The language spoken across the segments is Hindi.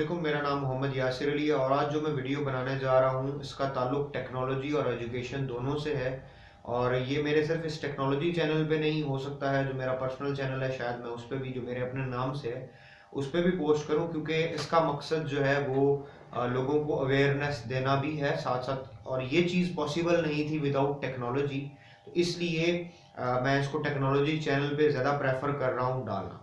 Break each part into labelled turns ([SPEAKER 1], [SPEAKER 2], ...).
[SPEAKER 1] वालेकुम, मेरा नाम मोहम्मद यासिर अली है और आज जो मैं वीडियो बनाने जा रहा हूँ इसका ताल्लुक टेक्नोलॉजी और एजुकेशन दोनों से है। और ये मेरे सिर्फ इस टेक्नोलॉजी चैनल पे नहीं, हो सकता है जो मेरा पर्सनल चैनल है शायद मैं उस पर भी, जो मेरे अपने नाम से है, उस पर भी पोस्ट करूँ, क्योंकि इसका मकसद जो है वो लोगों को अवेयरनेस देना भी है साथ साथ। और ये चीज़ पॉसिबल नहीं थी विदाउट टेक्नोलॉजी, तो इसलिए मैं इसको टेक्नोलॉजी चैनल पे ज़्यादा प्रेफर कर रहा हूँ डालना।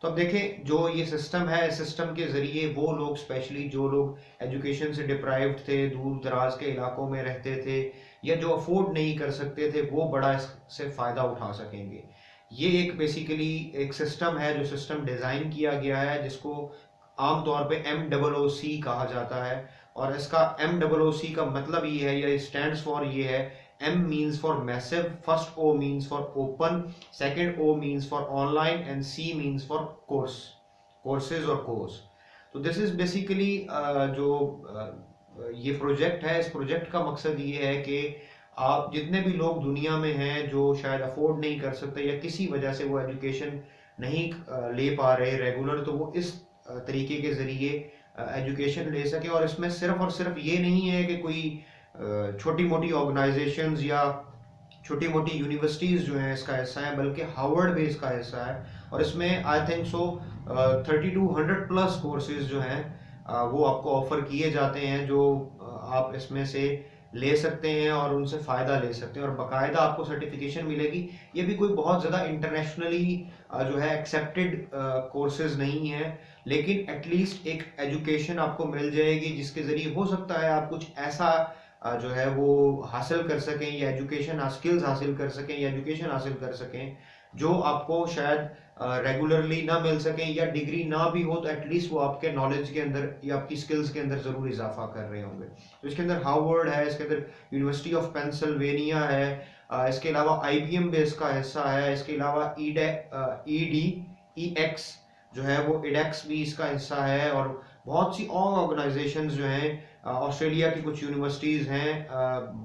[SPEAKER 1] तो अब देखें, जो ये सिस्टम है, इस सिस्टम के ज़रिए वो लोग, स्पेशली जो लोग एजुकेशन से डिप्राइव्ड थे, दूर दराज के इलाकों में रहते थे या जो अफोर्ड नहीं कर सकते थे, वो बड़ा इससे फ़ायदा उठा सकेंगे। ये एक बेसिकली एक सिस्टम है, जो सिस्टम डिज़ाइन किया गया है, जिसको आमतौर पे MOOC कहा जाता है। और इसका MOOC का मतलब ये है, या स्टैंड्स फॉर ये है, M means for massive, first O means for open, second O means for online and C means for course, courses और course। तो this is basically जो ये प्रोजेक्ट है, इस प्रोजेक्ट का मकसद ये है कि आप जितने भी लोग दुनिया में हैं जो शायद अफोर्ड नहीं कर सकते या किसी वजह से वो एजुकेशन नहीं ले पा रहे रेगुलर, तो वो इस तरीके के ज़रिए एजुकेशन ले सके। और इसमें सिर्फ और सिर्फ ये नहीं है कि कोई छोटी मोटी ऑर्गेनाइजेशंस या छोटी मोटी यूनिवर्सिटीज़ जो हैं इसका हिस्सा है, बल्कि हार्वर्ड भी इसका हिस्सा है। और इसमें आई थिंक सो 3200+ कोर्सेज जो हैं वो आपको ऑफर किए जाते हैं, जो आप इसमें से ले सकते हैं और उनसे फ़ायदा ले सकते हैं, और बाकायदा आपको सर्टिफिकेशन मिलेगी। ये भी कोई बहुत ज़्यादा इंटरनेशनली जो है एक्सेप्टेड कोर्सेज नहीं है, लेकिन एटलीस्ट एक एजुकेशन आपको मिल जाएगी, जिसके ज़रिए हो सकता है आप कुछ ऐसा जो है वो हासिल कर सकें, या एजुकेशन स्किल्स हासिल कर सकें, या एजुकेशन हासिल कर सकें जो आपको शायद रेगुलरली ना मिल सकें, या डिग्री ना भी हो तो एटलीस्ट वो आपके नॉलेज के अंदर या आपकी स्किल्स के अंदर ज़रूर इजाफा कर रहे होंगे। तो इसके अंदर हार्वर्ड है, इसके अंदर यूनिवर्सिटी ऑफ पेंसिल्वेनिया है, इसके अलावा IBM भी इसका हिस्सा है, इसके अलावा EDX जो है वो EDX भी इसका हिस्सा है, और बहुत सी और ऑर्गेनाइजेशंस जो हैं, ऑस्ट्रेलिया की कुछ यूनिवर्सिटीज़ हैं,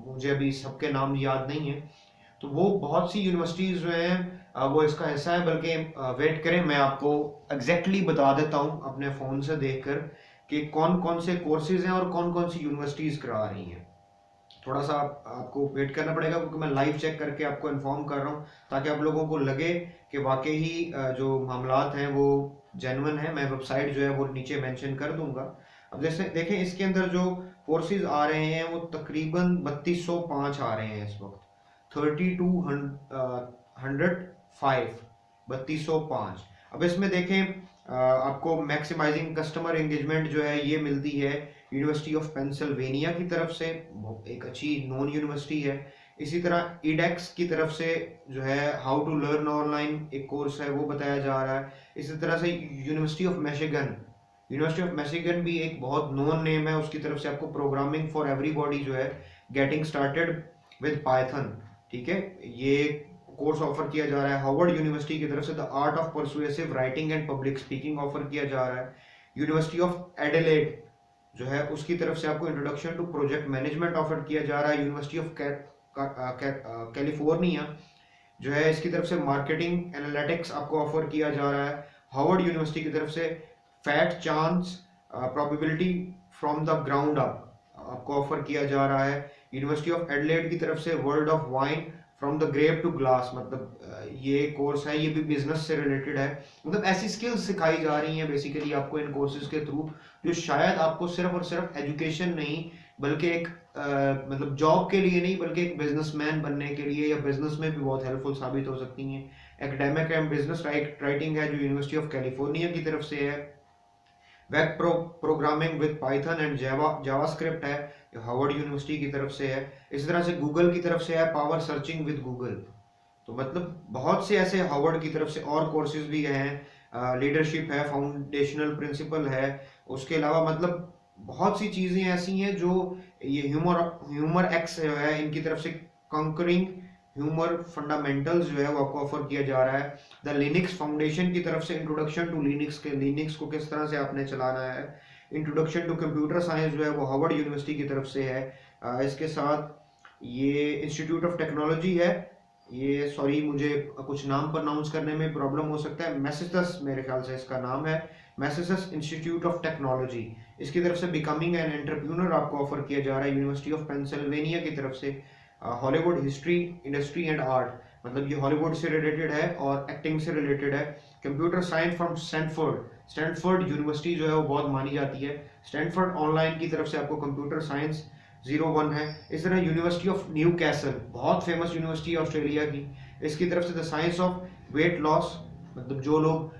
[SPEAKER 1] मुझे अभी सबके नाम याद नहीं है, तो वो बहुत सी यूनिवर्सिटीज़ जो हैं वो इसका हिस्सा है। बल्कि वेट करें, मैं आपको एग्जैक्टली बता देता हूँ अपने फ़ोन से देखकर कि कौन कौन से कोर्सेज हैं और कौन कौन सी यूनिवर्सिटीज़ करा रही हैं। थोड़ा सा आपको वेट करना पड़ेगा, क्योंकि मैं लाइव चेक करके आपको इन्फॉर्म कर रहा हूँ, ताकि आप लोगों को लगे कि वाकई ही जो मामलात हैं वो जेन्युइन है। मैं वेबसाइट जो है वो नीचे मेंशन कर दूंगा। अब जैसे देखें, इसके अंदर जो कोर्सेज आ रहे हैं वो तकरीबन 3205 आ रहे हैं इस वक्त, 3205। अब इसमें देखें, आपको मैक्सिमाइजिंग कस्टमर एंगेजमेंट जो है ये मिलती है यूनिवर्सिटी ऑफ पेंसिल्वेनिया की तरफ से, एक अच्छी नॉन यूनिवर्सिटी है। इसी तरह EDX की तरफ से जो है हाउ टू लर्न ऑनलाइन एक कोर्स है, वो बताया जा रहा है। इसी तरह से यूनिवर्सिटी ऑफ मैशिगन भी एक बहुत नोन नेम है, उसकी तरफ से आपको प्रोग्रामिंग फॉर एवरीबॉडी जो है, गेटिंग स्टार्टेड विद पाइथन, ठीक है, ये कोर्स ऑफर किया जा रहा है। हार्वर्ड यूनिवर्सिटी की तरफ से the art of persuasive writing and public speaking offer किया जा रहा है। यूनिवर्सिटी ऑफ एडिलेड जो है उसकी तरफ से आपको introduction to project management offer किया जा रहा है। यूनिवर्सिटी ऑफ कैलिफोर्निया जो है, इसकी तरफ से मार्केटिंग एनालिटिक्स आपको ऑफर किया जा रहा है। हार्वर्ड यूनिवर्सिटी की तरफ से fat chance probability from the ground up आपको ऑफर किया जा रहा है। यूनिवर्सिटी ऑफ एडिलेड की तरफ से world of wine from the grape to glass, मतलब ये कोर्स है, ये भी बिजनेस से रिलेटेड है। मतलब ऐसी स्किल्स सिखाई जा रही हैं बेसिकली आपको इन कोर्सेज के थ्रू, जो शायद आपको सिर्फ और सिर्फ एजुकेशन नहीं, बल्कि एक मतलब जॉब के लिए नहीं, बल्कि एक बिजनेसमैन बनने के लिए या बिजनेस में भी बहुत हेल्पफुल साबित हो सकती हैं। एकेडमिक एंड बिजनेस राइटिंग है जो यूनिवर्सिटी ऑफ कैलिफोर्निया की तरफ से है। Web programming with Python and JavaScript है, हार्वर्ड यूनिवर्सिटी की तरफ से है। इसी तरह से गूगल की तरफ से है पावर सर्चिंग विद गूगल। तो मतलब बहुत से ऐसे हार्वर्ड की तरफ से और कोर्सेज भी हैं, लीडरशिप है, फाउंडेशनल प्रिंसिपल है, उसके अलावा मतलब बहुत सी चीज़ें ऐसी हैं जो ये ह्यूमर एक्स जो है इनकी तरफ से कंकरिंग ह्यूमर फंडामेंटल्स जो है वो आपको ऑफर किया जा रहा है। द लिनक्स फाउंडेशन की तरफ से इंट्रोडक्शन टू लिनक्स के, लिनक्स को किस तरह से आपने चलाना है। इंट्रोडक्शन टू कंप्यूटर साइंस जो है वो हार्वर्ड यूनिवर्सिटी की तरफ से है। इसके साथ ये इंस्टीट्यूट ऑफ टेक्नोलॉजी है, ये सॉरी मुझे कुछ नाम प्रोनाउंस करने में प्रॉब्लम हो सकता है, मैसेचुसेट्स मेरे ख्याल से इसका नाम है। मैसेसस इंस्टीट्यूट ऑफ टेक्नोलॉजी, इसकी तरफ से बिकमिंग एन एंटरप्रेन्योर आपको ऑफर किया जा रहा है। यूनिवर्सिटी ऑफ पेंसिल्वेनिया की तरफ से Hollywood history industry and art, मतलब ये हॉलीवुड से रिलेटेड है और एक्टिंग से रिलेटेड है। Computer science from Stanford university जो है वो बहुत मानी जाती है। स्टैनफोर्ड ऑनलाइन की तरफ से आपको कंप्यूटर साइंस 01 है। इस तरह यूनिवर्सिटी ऑफ न्यू कैसल, बहुत फेमस यूनिवर्सिटी है ऑस्ट्रेलिया की, इसकी तरफ से the science of weight loss, मतलब जो लोग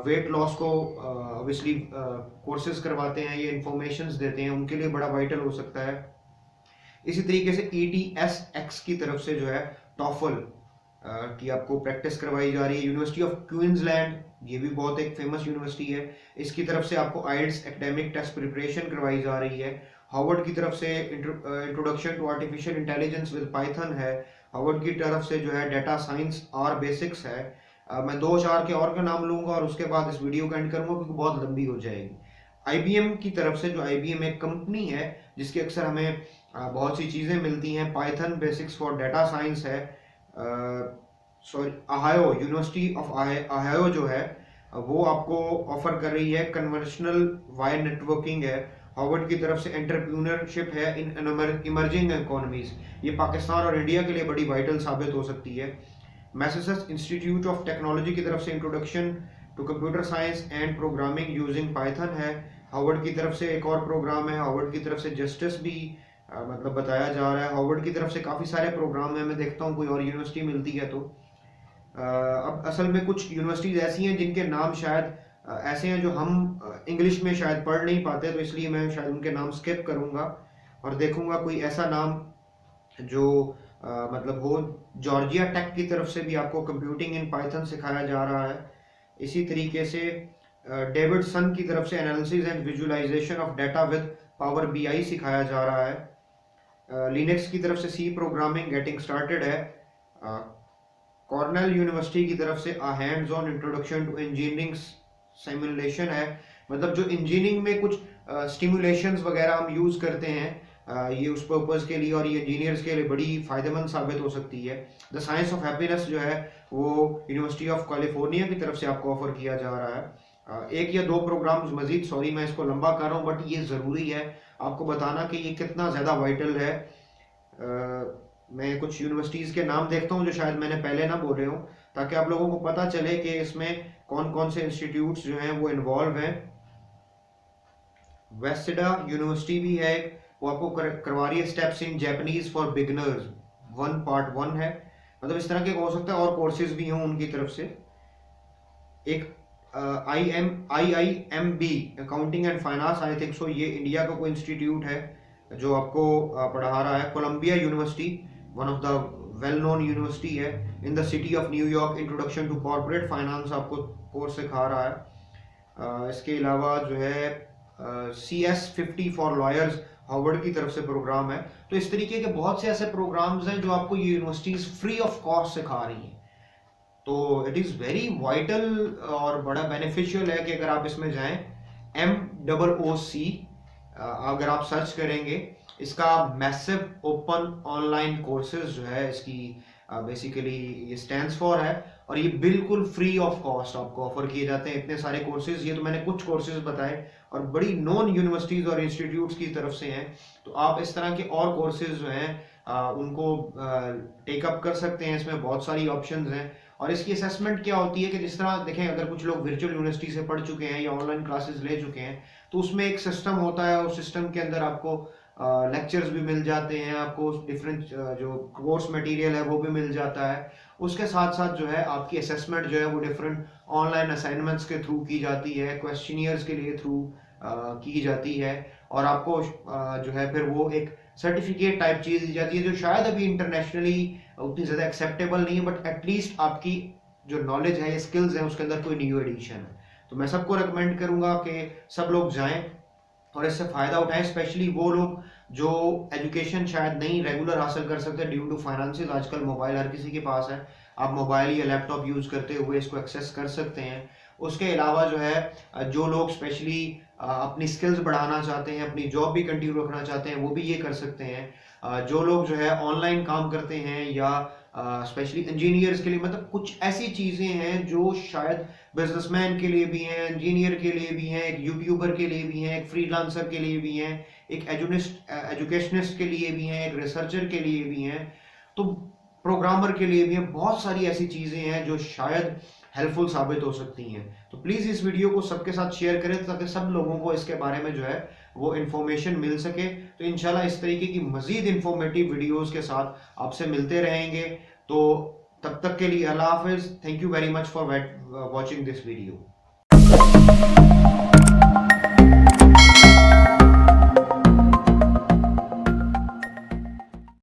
[SPEAKER 1] वेट लॉस को ऑब्वियसली कोर्सेज करवाते हैं, ये इंफॉर्मेशंस देते हैं, उनके लिए बड़ा वाइटल हो सकता है। इसी तरीके से ETSX की तरफ से जो है टॉफल की आपको प्रैक्टिस करवाई जा रही है। यूनिवर्सिटी ऑफ क्वींसलैंड, ये भी बहुत एक फेमस यूनिवर्सिटी है, इसकी तरफ से आपको आइल्स एकेडमिक टेस्ट प्रिपरेशन करवाई जा रही है। हार्वर्ड की तरफ से introduction to artificial intelligence with Python है। हार्वर्ड की तरफ से जो है डेटा साइंस आर बेसिक्स है। मैं 2-4 के और का नाम लूंगा और उसके बाद इस वीडियो का एंड करूंगा क्योंकि बहुत लंबी हो जाएगी। IBM की तरफ से, जो IBM एक कंपनी है जिसके अक्सर हमें बहुत सी चीज़ें मिलती हैं, Python basics for data science है। Sorry, Ohio, university of Ohio जो है वो आपको ऑफर कर रही है। कन्वर्शनल वायर नेटवर्किंग है। हार्वर्ड की तरफ से एंटरप्रेन्योरशिप है इन इमर्जिंग इकोनॉमीज, ये पाकिस्तान और इंडिया के लिए बड़ी वाइटल साबित हो सकती है। मैसेसस इंस्टीट्यूट ऑफ टेक्नोलॉजी की तरफ से introduction to computer science and programming using Python है। हार्वर्ड की तरफ से एक और प्रोग्राम है। हार्वर्ड की तरफ से जस्टिस भी मतलब बताया जा रहा है। हार्वर्ड की तरफ से काफ़ी सारे प्रोग्राम हैं, मैं देखता हूँ कोई और यूनिवर्सिटी मिलती है तो। अब असल में कुछ यूनिवर्सिटीज़ ऐसी हैं जिनके नाम शायद ऐसे हैं जो हम इंग्लिश में शायद पढ़ नहीं पाते, तो इसलिए मैं शायद उनके नाम स्किप करूँगा और देखूँगा कोई ऐसा नाम जो मतलब हो। जॉर्जिया टेक की तरफ से भी आपको कंप्यूटिंग इन पाइथन सिखाया जा रहा है। इसी तरीके से डेविडसन की तरफ से analysis and visualisation of data with power BI सिखाया जा रहा है। लिनक्स की तरफ से सी प्रोग्रामिंग गेटिंग स्टार्टेड है। कॉर्नेल यूनिवर्सिटी की तरफ से hands on introduction to engineering simulation है, मतलब जो इंजीनियरिंग में कुछ स्टिमुलेशंस वगैरह हम यूज़ करते हैं, ये उस पर्पज़ के लिए और ये इंजीनियर्स के लिए बड़ी फ़ायदेमंद साबित हो सकती है। द साइंस ऑफ हैप्पीनेस जो है वो यूनिवर्सिटी ऑफ कैलिफोर्निया की तरफ से आपको ऑफर किया जा रहा है। एक या दो प्रोग्राम्स मजीद, सॉरी मैं इसको लंबा कर रहा हूँ, बट ये ज़रूरी है आपको बताना कि ये कितना ज़्यादा वाइटल है। मैं कुछ यूनिवर्सिटीज़ के नाम देखता हूँ जो शायद मैंने पहले ना बोले हों, ताकि आप लोगों को पता चले कि इसमें कौन कौन से इंस्टीट्यूट्स जो हैं वो इन्वॉल्व हैं। वेस्टेडा यूनिवर्सिटी भी है, वो आपको करवा रही है steps in Japanese for beginners 1 part 1 है, मतलब इस तरह के हो सकता है और कोर्सेज भी हों उनकी तरफ से। एक IIMB accounting and finance, I think so, ये इंडिया का कोई इंस्टीट्यूट है जो आपको पढ़ा रहा है। Columbia university, one of the well known university है in the city of New York, introduction to corporate finance आपको कोर्स सिखा रहा है। इसके अलावा जो है CS50 फॉर लॉयर्स, हार्वर्ड की तरफ से प्रोग्राम है। तो इस तरीके के बहुत से ऐसे प्रोग्राम्स हैं जो आपको ये यूनिवर्सिटीज़ फ्री ऑफ कॉस्ट सिखा रही हैं। तो इट इज़ वेरी वाइटल और बड़ा बेनिफिशियल है कि अगर आप इसमें जाएं। MOOC अगर आप सर्च करेंगे, इसका मैसिव ओपन ऑनलाइन कोर्सेज जो है इसकी बेसिकली ये स्टैंड्स फॉर है, और ये बिल्कुल फ्री ऑफ कॉस्ट आपको ऑफर किए जाते हैं इतने सारे कोर्सेज। ये तो मैंने कुछ कोर्सेज बताए और बड़ी नॉन यूनिवर्सिटीज़ और इंस्टीट्यूट्स की तरफ से हैं। तो आप इस तरह के और कोर्सेज जो हैं उनको टेकअप कर सकते हैं। इसमें बहुत सारी ऑप्शंस हैं। और इसकी असेसमेंट क्या होती है कि जिस तरह देखें, अगर कुछ लोग वर्चुअल यूनिवर्सिटी से पढ़ चुके हैं या ऑनलाइन क्लासेस ले चुके हैं, तो उसमें एक सिस्टम होता है, उस सिस्टम के अंदर आपको लेक्चर्स भी मिल जाते हैं, आपको डिफरेंट जो कोर्स मटेरियल है वो भी मिल जाता है। उसके साथ साथ जो है आपकी असेसमेंट जो है वो डिफरेंट ऑनलाइन असाइनमेंट्स के थ्रू की जाती है, क्वेश्चनियर्स के लिए थ्रू की जाती है, और आपको जो है फिर वो एक सर्टिफिकेट टाइप चीज़ दी जाती है जो शायद अभी इंटरनेशनली उतनी ज़्यादा एक्सेप्टेबल नहीं है, बट एटलीस्ट आपकी जो नॉलेज है या स्किल्स हैं उसके अंदर कोई न्यू एडिशन है। तो मैं सबको रिकमेंड करूँगा कि सब लोग जाएं और इससे फ़ायदा उठाएं, स्पेशली वो लोग जो एजुकेशन शायद नहीं रेगुलर हासिल कर सकते ड्यू टू फाइनेंसेस। आजकल मोबाइल हर किसी के पास है, आप मोबाइल या लैपटॉप यूज़ करते हुए इसको एक्सेस कर सकते हैं। उसके अलावा जो है जो लोग स्पेशली अपनी स्किल्स बढ़ाना चाहते हैं, अपनी जॉब भी कंटिन्यू रखना चाहते हैं, वो भी ये कर सकते हैं। जो लोग जो है ऑनलाइन काम करते हैं या स्पेशली इंजीनियर्स के लिए, मतलब कुछ ऐसी चीज़ें हैं जो शायद बिजनेसमैन के लिए भी हैं, इंजीनियर के लिए भी हैं, एक यूट्यूबर के लिए भी हैं, एक फ्रीलांसर के लिए भी हैं, एक एजुकेशनिस्ट के लिए भी हैं, एक रिसर्चर के लिए भी हैं, तो प्रोग्रामर के लिए भी हैं। बहुत सारी ऐसी चीज़ें हैं जो शायद हेल्पफुल साबित हो सकती हैं। तो प्लीज़ इस वीडियो को सबके साथ शेयर करें ताकि सब लोगों को इसके बारे में जो है वो इन्फॉर्मेशन मिल सके। तो इंशाल्लाह इस तरीके की मज़ीद इन्फॉर्मेटिव वीडियोज़ के साथ आपसे मिलते रहेंगे। तो तब तक के लिए अल्लाह हाफिज़। Thank you very much for watching this video.